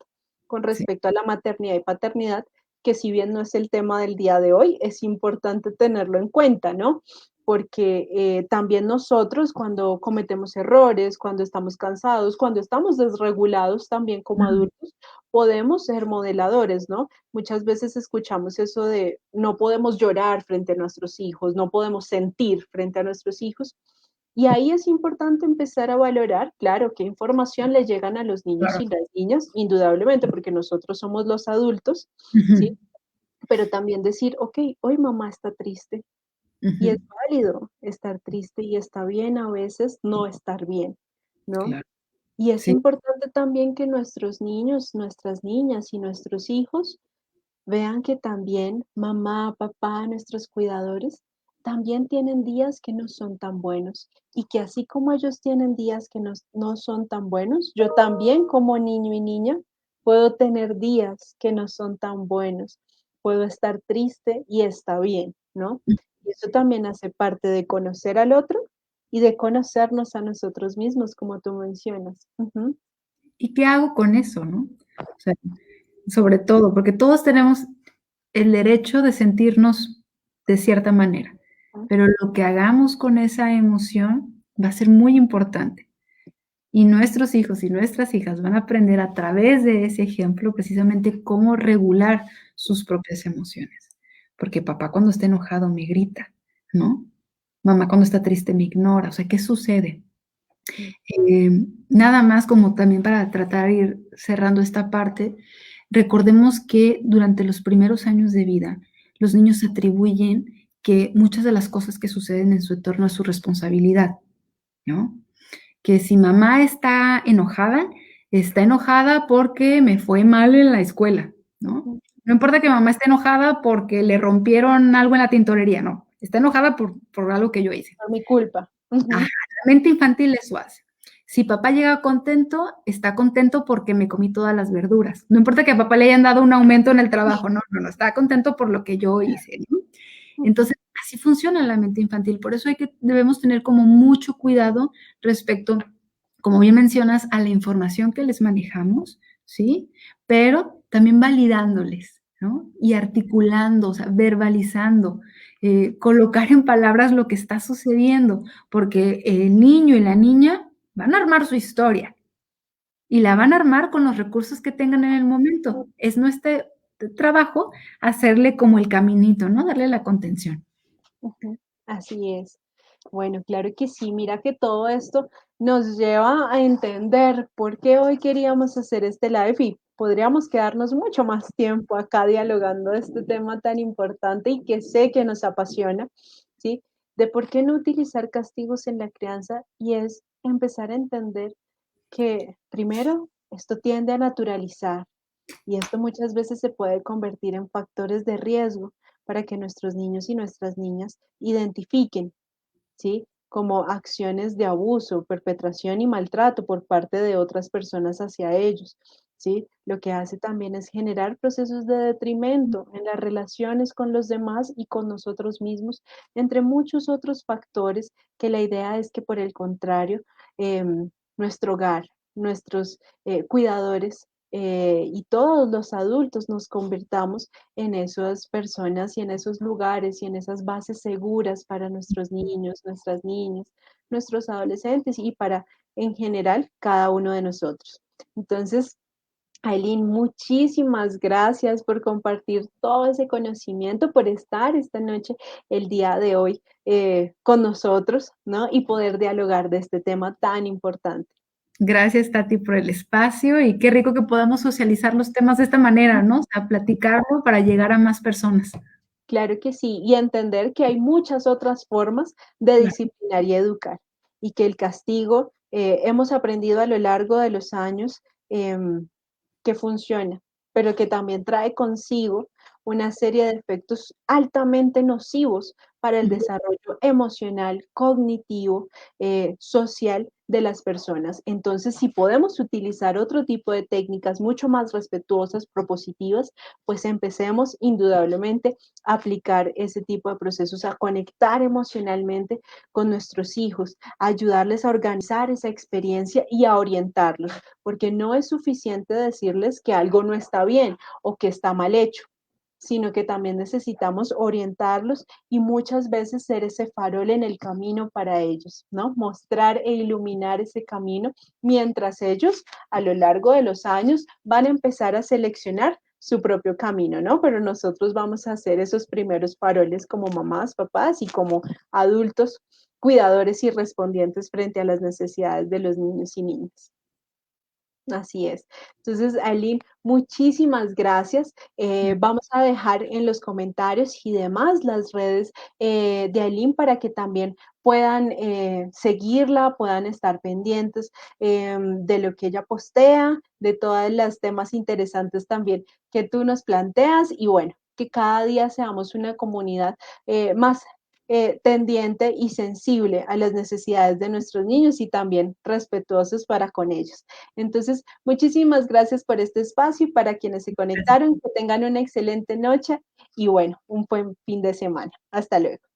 con Sí, respecto a la maternidad y paternidad, que si bien no es el tema del día de hoy, es importante tenerlo en cuenta, ¿no? Porque también nosotros cuando cometemos errores, cuando estamos cansados, cuando estamos desregulados también como claro, adultos, podemos ser modeladores, ¿no? Muchas veces escuchamos eso de no podemos llorar frente a nuestros hijos, no podemos sentir frente a nuestros hijos. Y ahí es importante empezar a valorar, claro, qué información le llegan a los niños claro. y las niñas, indudablemente, porque nosotros somos los adultos, ¿sí? Ujú, Pero también decir, ok, hoy mamá está triste y es ujú, válido estar triste y está bien a veces no estar bien, ¿no? claro. Y es Sí, importante también que nuestros niños, nuestras niñas y nuestros hijos vean que también mamá, papá, nuestros cuidadores, también tienen días que no son tan buenos y que así como ellos tienen días que no son tan buenos, yo también como niño y niña puedo tener días que no son tan buenos. Puedo estar triste y está bien, ¿no? Y eso también hace parte de conocer al otro y de conocernos a nosotros mismos, como tú mencionas. Ujú. ¿y qué hago con eso, no? O sea, sobre todo, porque todos tenemos el derecho de sentirnos de cierta manera, pero lo que hagamos con esa emoción va a ser muy importante. Y nuestros hijos y nuestras hijas van a aprender a través de ese ejemplo precisamente cómo regular sus propias emociones. Porque papá cuando está enojado me grita, ¿no? Mamá cuando está triste me ignora. O sea, ¿qué sucede? Nada más como también para tratar de ir cerrando esta parte, recordemos que durante los primeros años de vida, los niños atribuyen que muchas de las cosas que suceden en su entorno es su responsabilidad, ¿no? Que si mamá está enojada porque me fue mal en la escuela, ¿no? No importa que mamá esté enojada porque le rompieron algo en la tintorería, no, está enojada por algo que yo hice. Por mi culpa. Ajá, Ujú. la mente infantil eso hace. Si papá llega contento, está contento porque me comí todas las verduras. No importa que a papá le hayan dado un aumento en el trabajo, no, no, no, está contento por lo que yo hice, ¿no? Ujú. Entonces, así funciona la mente infantil. Por eso debemos tener como mucho cuidado respecto, como bien mencionas, a la información que les manejamos, ¿sí? Pero también validándoles, ¿no? Y articulando, o sea, verbalizando, colocar en palabras lo que está sucediendo, porque el niño y la niña van a armar su historia y la van a armar con los recursos que tengan en el momento. Es nuestro trabajo hacerle como el caminito, ¿no? Darle la contención. Ujú, así es. Bueno, claro que sí. Mira que todo esto nos lleva a entender por qué hoy queríamos hacer este live y podríamos quedarnos mucho más tiempo acá dialogando de este tema tan importante y que sé que nos apasiona, ¿sí? De por qué no utilizar castigos en la crianza y es empezar a entender que primero esto tiende a naturalizar y esto muchas veces se puede convertir en factores de riesgo para que nuestros niños y nuestras niñas identifiquen, ¿sí? Como acciones de abuso, perpetración y maltrato por parte de otras personas hacia ellos, ¿sí? Lo que hace también es generar procesos de detrimento en las relaciones con los demás y con nosotros mismos, entre muchos otros factores que la idea es que por el contrario, nuestro hogar, nuestros cuidadores y todos los adultos nos convirtamos en esas personas y en esos lugares y en esas bases seguras para nuestros niños, nuestras niñas, nuestros adolescentes y para, en general, cada uno de nosotros. Entonces, Aileen, muchísimas gracias por compartir todo ese conocimiento, por estar esta noche, el día de hoy, con nosotros, ¿no? Y poder dialogar de este tema tan importante. Gracias, Tati, por el espacio y qué rico que podamos socializar los temas de esta manera, ¿no? O sea, platicarlo para llegar a más personas. Claro que sí, y entender que hay muchas otras formas de Claro. disciplinar y educar, y que el castigo, hemos aprendido a lo largo de los años que funciona, pero que también trae consigo una serie de efectos altamente nocivos para el Ujú. desarrollo emocional, cognitivo, social de las personas. Entonces, si podemos utilizar otro tipo de técnicas mucho más respetuosas, propositivas, pues empecemos indudablemente a aplicar ese tipo de procesos, a conectar emocionalmente con nuestros hijos, a ayudarles a organizar esa experiencia y a orientarlos, porque no es suficiente decirles que algo no está bien o que está mal hecho, sino que también necesitamos orientarlos y muchas veces ser ese farol en el camino para ellos, ¿no? Mostrar e iluminar ese camino mientras ellos a lo largo de los años van a empezar a seleccionar su propio camino, ¿no? Pero nosotros vamos a ser esos primeros faroles como mamás, papás y como adultos cuidadores y respondientes frente a las necesidades de los niños y niñas. Así es. Entonces, Aileen, muchísimas gracias. Vamos a dejar en los comentarios y demás las redes de Aileen para que también puedan seguirla, puedan estar pendientes de lo que ella postea, de todos los temas interesantes también que tú nos planteas y bueno, que cada día seamos una comunidad más tendiente y sensible a las necesidades de nuestros niños y también respetuosos para con ellos. Entonces, muchísimas gracias por este espacio y para quienes se conectaron, que tengan una excelente noche y bueno, un buen fin de semana. Hasta luego.